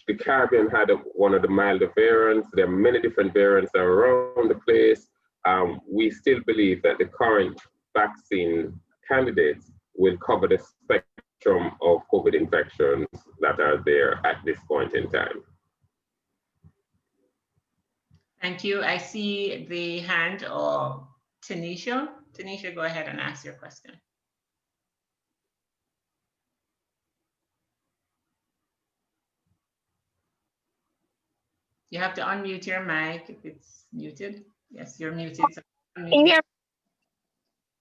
the Caribbean had one of the milder variants. There are many different variants around the place. We still believe that the current vaccine candidates will cover the spectrum of COVID infections that are there at this point in time. Thank you. I see the hand of Tanisha. Tanisha, go ahead and ask your question. You have to unmute your mic if it's muted. Yes, you're muted. So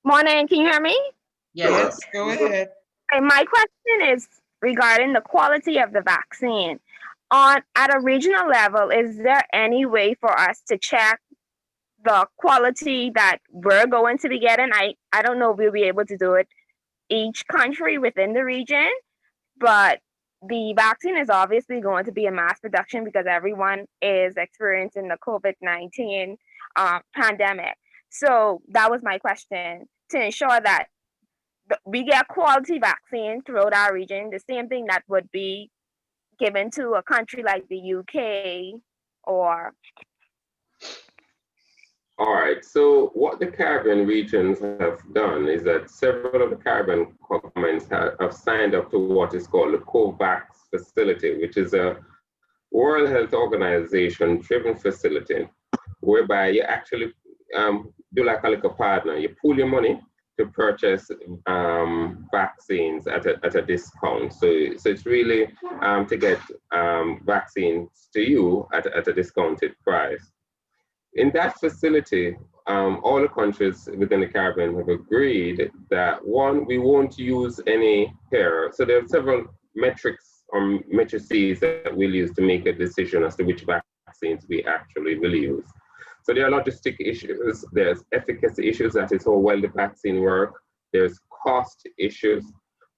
Morning, can you hear me? Yes, go ahead. Okay, my question is regarding the quality of the vaccine. At a regional level, is there any way for us to check the quality that we're going to be getting? I don't know if we'll be able to do it each country within the region, but the vaccine is obviously going to be a mass production because everyone is experiencing the COVID-19 pandemic. So that was my question, to ensure that we get quality vaccine throughout our region, the same thing that would be given to a country like the UK or... All right, so what the Caribbean regions have done is that several of the Caribbean governments have signed up to what is called the COVAX facility, which is a World Health Organization driven facility, whereby you actually do like a little partner. You pool your money to purchase vaccines at a discount. So it's really to get vaccines to you at a discounted price. In that facility, all the countries within the Caribbean have agreed that, one, we won't use any hair. So there are several metrics or matrices that we'll use to make a decision as to which vaccines we actually will use. So there are logistic issues, there's efficacy issues, that is how well the vaccine works, there's cost issues,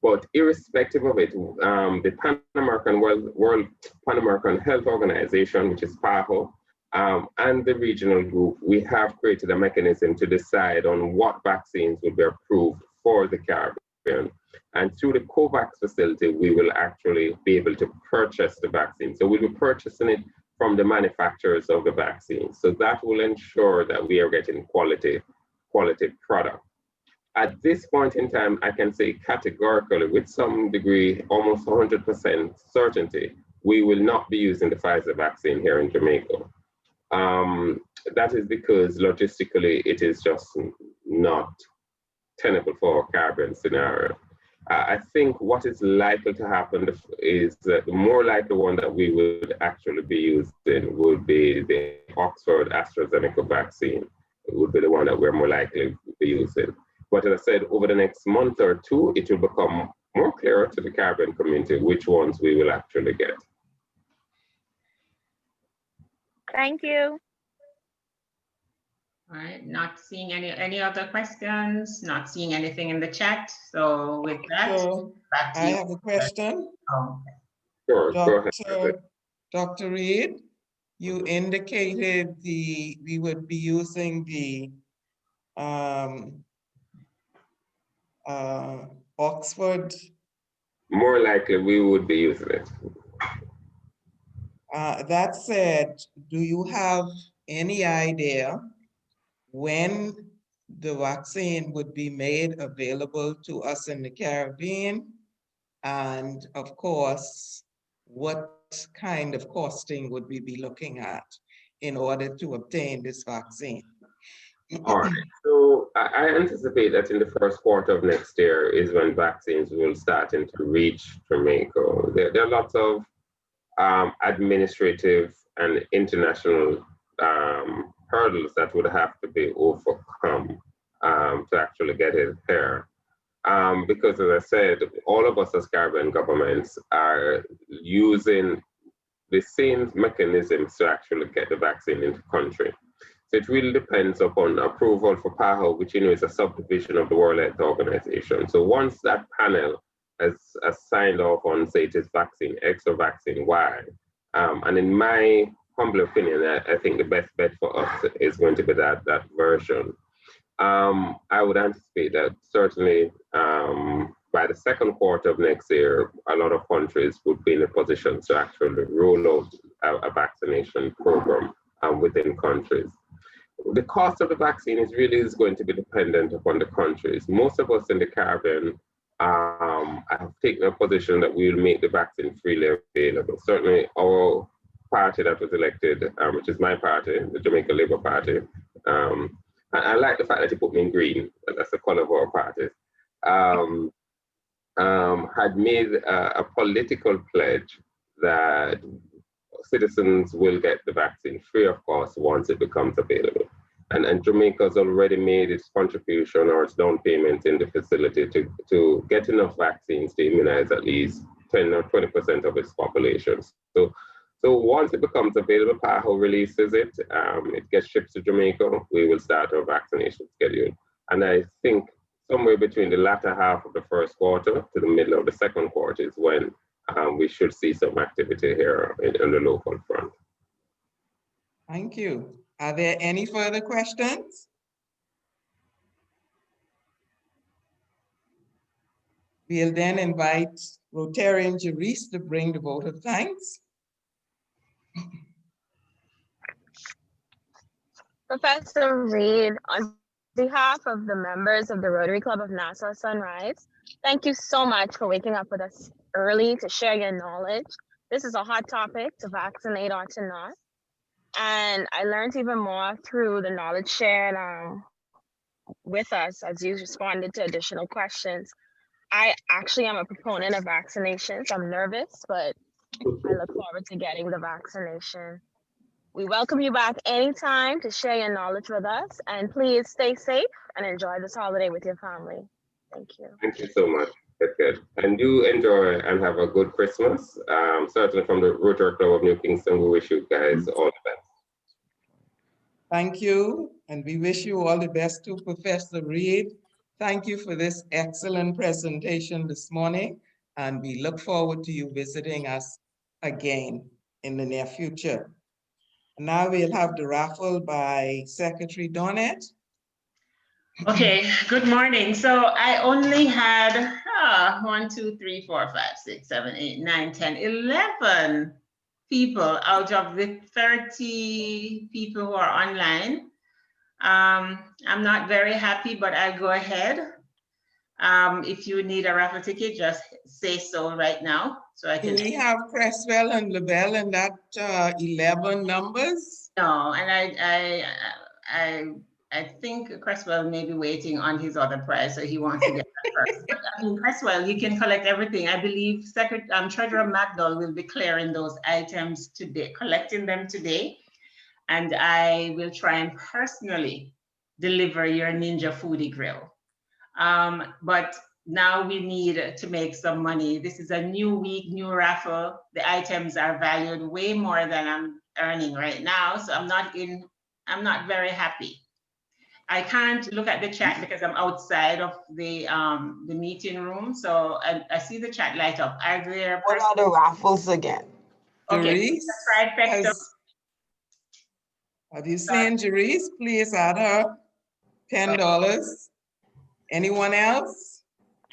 but irrespective of it, the Pan American Health Organization, which is PAHO, and the regional group, we have created a mechanism to decide on what vaccines will be approved for the Caribbean. And through the COVAX facility, we will actually be able to purchase the vaccine. So we'll be purchasing it from the manufacturers of the vaccine. So that will ensure that we are getting quality product. At this point in time, I can say categorically, with some degree, almost 100% certainty, we will not be using the Pfizer vaccine here in Jamaica. that is because logistically it is just not tenable for a Caribbean scenario. I think what is likely to happen is that the more likely one that we would actually be using would be the Oxford AstraZeneca vaccine. It would be the one that we're more likely to be using. But as I said, over the next month or two, it will become more clear to the Caribbean community which ones we will actually get. Thank you. All right, not seeing any other questions, not seeing anything in the chat. So with that, So back to I you. have a question. Sure, go ahead. Dr. Reid, you indicated we would be using the Oxford. More likely we would be using it. That said, do you have any idea when the vaccine would be made available to us in the Caribbean? And of course, what kind of costing would we be looking at in order to obtain this vaccine? All right, so I anticipate that in the first quarter of next year is when vaccines will start to reach Jamaica. There are lots of administrative and international hurdles that would have to be overcome to actually get it here. Because as I said, all of us as Caribbean governments are using the same mechanisms to actually get the vaccine into the country. So it really depends upon approval for PAHO, which is a subdivision of the World Health Organization. So once that panel has signed off on, say, it is vaccine X or vaccine Y, and in my humble opinion, I think the best bet for us is going to be that version. I would anticipate that certainly by the second quarter of next year, a lot of countries would be in a position to actually roll out a vaccination program within countries. The cost of the vaccine is going to be dependent upon the countries. Most of us in the Caribbean have taken a position that we will make the vaccine freely available. Certainly our party that was elected, which is my party, the Jamaica Labour Party, I like the fact that he put me in green, that's the color of our party, had made a political pledge that citizens will get the vaccine free of cost once it becomes available. And Jamaica has already made its contribution or its down payment in the facility to get enough vaccines to immunize at least 10 or 20% of its population. So once it becomes available, PAHO releases it, it gets shipped to Jamaica, we will start our vaccination schedule. And I think somewhere between the latter half of the first quarter to the middle of the second quarter is when we should see some activity here in the local front. Thank you. Are there any further questions? We'll then invite Rotarian Jerice to bring the vote of thanks. Professor Reid, on behalf of the members of the Rotary Club of Nassau Sunrise, thank you so much for waking up with us early to share your knowledge. This is a hot topic, to vaccinate or to not. And I learned even more through the knowledge shared with us as you responded to additional questions. I actually am a proponent of vaccinations. I'm nervous, but I look forward to getting the vaccination. We welcome you back anytime to share your knowledge with us, and please stay safe and enjoy this holiday with your family. Thank you. Thank you so much. That's good. And do enjoy and have a good Christmas. Certainly from the Rotary Club of New Kingston, we wish you guys all the best. Thank you, and we wish you all the best too, Professor Reid. Thank you for this excellent presentation this morning, and we look forward to you visiting us again in the near future. Now we'll have the raffle by Secretary Donnet. Okay, good morning. So I only had 1, 2, 3, 4, 5, 6, 7, 8, 9, 10, 11 people out of the 30 people who are online. I'm not very happy, but I'll go ahead. If you need a raffle ticket, just say so right now, so I Do can. we have Cresswell and LaBelle in that 11 numbers? No, and I think Cresswell may be waiting on his other prize, so he wants to get that first. But I mean, Cresswell, you can collect everything. I believe Treasurer McDowell will be clearing those items today, collecting them today, and I will try and personally deliver your Ninja Foodie Grill. But now we need to make some money. This is a new week, new raffle. The items are valued way more than I'm earning right now, so I'm not very happy. I can't look at the chat because I'm outside of the meeting room, so I see the chat light up. Are there? What are the raffles again? Okay, trifecta. Have you seen Jerice? Please add her $10. Anyone else?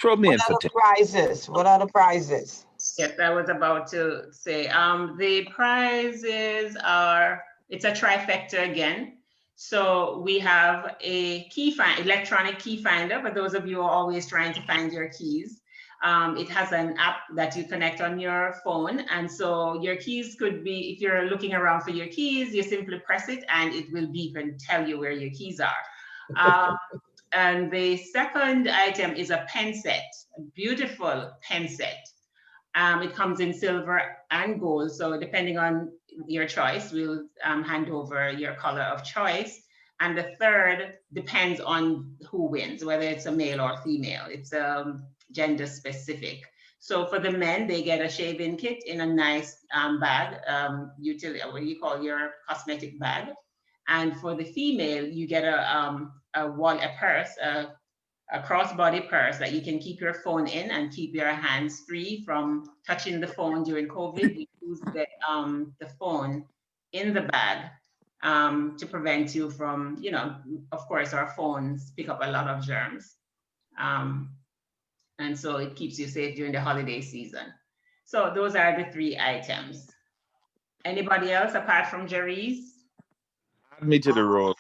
Throw me in for prizes. What are the prizes? Yes, I was about to say, the prizes are, it's a trifecta again. So we have a electronic key finder for those of you who are always trying to find your keys. It has an app that you connect on your phone. And so your keys could be, if you're looking around for your keys, you simply press it and it will beep and tell you where your keys are. And the second item is a pen set, a beautiful pen set. It comes in silver and gold. So depending on your choice, we'll hand over your color of choice. And the third depends on who wins, whether it's a male or female. It's gender specific. So for the men, they get a shaving kit in a nice bag, utility, what do you call your cosmetic bag. And for the female, you get a purse, a crossbody purse that you can keep your phone in and keep your hands free from touching the phone during COVID. We use the phone in the bag to prevent you from, you know, of course, our phones pick up a lot of germs. And so it keeps you safe during the holiday season. So those are the three items. Anybody else apart from Jerry's? Add me to the roll.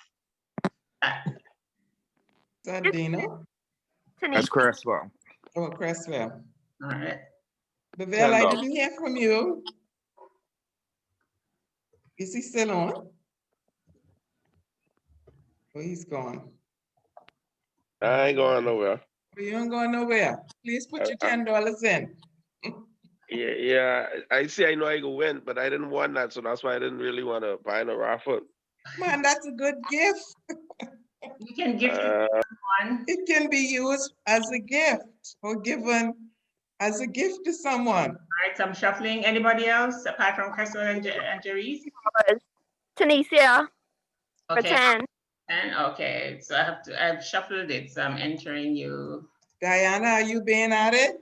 Is that Dino? That's Cresswell. Oh, Cresswell. All right. LaBelle, I didn't hear from you. Is he still on? Oh, he's gone. I ain't going nowhere. But you ain't going nowhere. Please put your $10 in. Yeah, I see. I know I go win, but I didn't want that, so that's why I didn't really want to buy no raffle. Man, that's a good gift. You can give someone. It can be used as a gift or given as a gift to someone. All right, so I'm shuffling. Anybody else apart from Crystal and Jerry's? Tunisia. Okay. For 10. And okay, so I've shuffled it, so I'm entering you. Diana, are you being at it?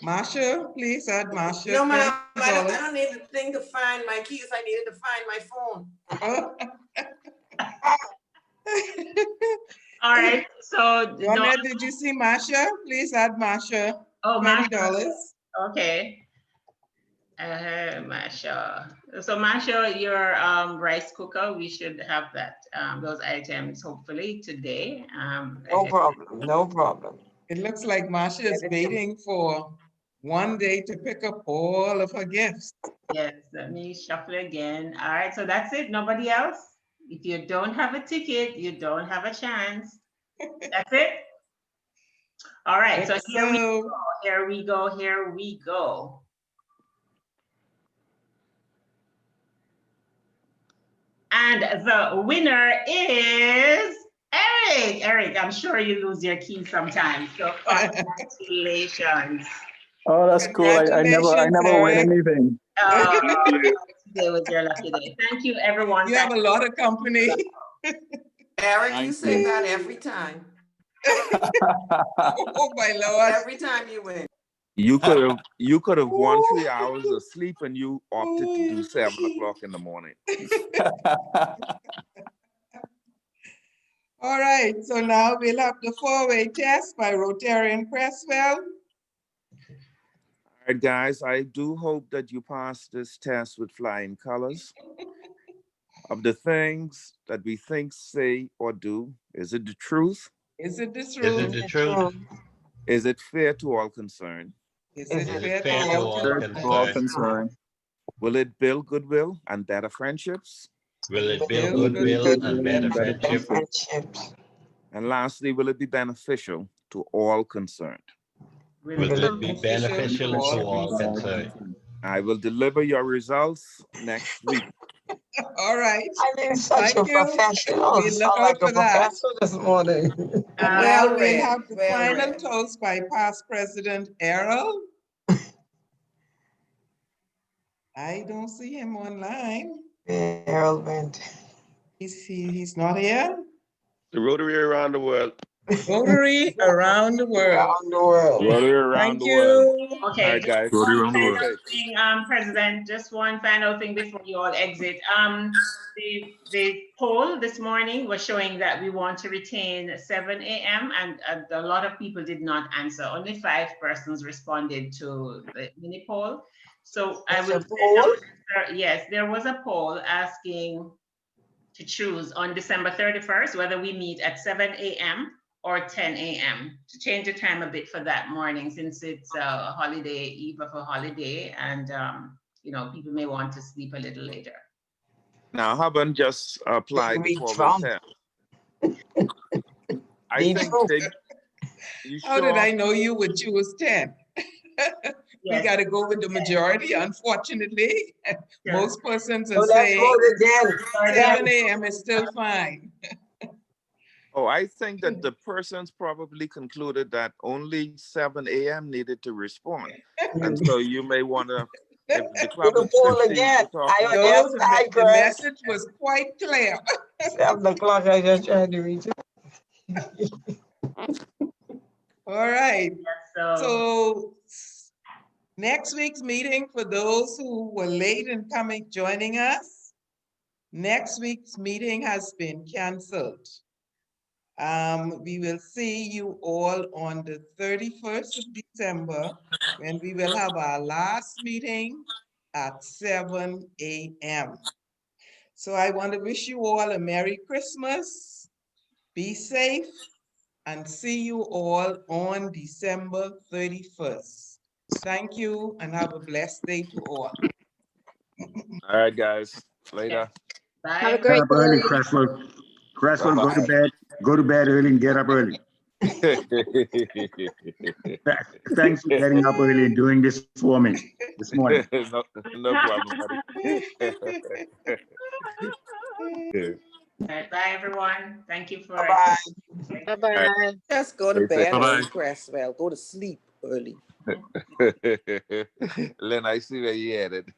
Marsha, please add Marsha. No, ma'am, I don't need the thing to find my keys. I needed to find my phone. All right, so. Donna, did you see Marsha? Please add Marsha. Oh, $20. Okay. Masha. So Masha, your rice cooker, we should have that, those items hopefully today. No problem, no problem. It looks like Masha is waiting for one day to pick up all of her gifts. Yes, let me shuffle again. All right, so that's it. Nobody else? If you don't have a ticket, you don't have a chance. That's it? All right, so here we go, here we go, here we go. And the winner is Eric. Eric, I'm sure you lose your key sometimes. So congratulations. Oh, that's cool. I never win anything. Today was your lucky day. Thank you, everyone. You have a lot of company. Eric, you say that every time. Oh my Lord. Every time you win. You could have won 3 hours of sleep and you opted to do 7 o'clock in the morning. All right, so now we'll have the 4-way test by Rotarian Cresswell. All right, guys, I do hope that you pass this test with flying colors. of the things that we think, say, or do? Is it the truth? Is it the Is it truth? the truth? Is it fair to all concerned? Is Is it Is it it fair to fair to all all Fair to all concerned? concerned? concerned. Will it build goodwill and better friendships? Will Will it it will build build it Build goodwill goodwill and goodwill and better and better better the friendship? friendship? friendships. friendships? And lastly, will it be beneficial to all concerned? Will Will it Will it Will be it it be be beneficial to beneficial all to Beneficial all to all concerned? concerned? concerned. I will deliver your results next week. All right. I mean, such Thank a you. professional. We'll look Sound out like a for that. professor this morning. Well, Well we'll read, have the well final read. toast by past President Errol. I don't see him online. Harold went. He's not here. The Rotary around the world. Rotary around the world. Around the world. Rotary around Thank the world. you. All Okay, right, just guys. one Rotary around the Stay world. final safe. thing, President, just one final thing before you all exit. The poll this morning was showing that we want to retain 7 a.m. and a lot of people did not answer. Only 5 persons responded to the mini poll. So I There's will a send poll? out, yes, there was a poll asking to choose on December 31st, whether we meet at 7 a.m. or 10 a.m. to change the time a bit for that morning, since it's a holiday, eve of a holiday, and you know, people may want to sleep a little later. Now, how about just apply We before we Trump. tell? I Be think true. you How did sure? I know you would choose 10? We Yes. got to go with the majority, unfortunately. Most persons are So let's saying vote again. 7 a.m. is still fine. Oh, I think that the persons probably concluded that only 7 a.m. needed to respond. And so you may want to, if the Do club the is poll 50 again. to talk I about. on your No, side, the Chris. message was quite clear. 7 o'clock, I just tried to reach it. All right. So So next week's meeting, for those who were late in joining us, next week's meeting has been canceled. We will see you all on the 31st of December when we will have our last meeting at 7 a.m. So I want to wish you all a Merry Christmas. Be safe and see you all on December 31st. Thank you and have a blessed day to all. All right, guys. Later. bye. Have a Get great up early, day. Cresswell. Cresswell, go to Bye-bye. bed. Go to bed early and get up early. Thanks for getting up early and doing this for me this morning. No problem, buddy. All right, bye everyone. Thank you for Bye-bye. Bye-bye. Just go to Stay safe. bed early, Cresswell. Go to sleep early. Len, I see where you headed.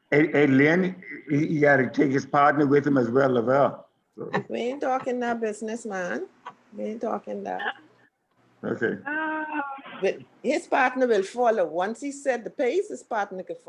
Hey, Lynn, he got to take his partner with him as well, Lavelle. So, We ain't talking that business, man. We ain't talking that. okay. But his partner will follow. Once he set the pace, his partner can follow.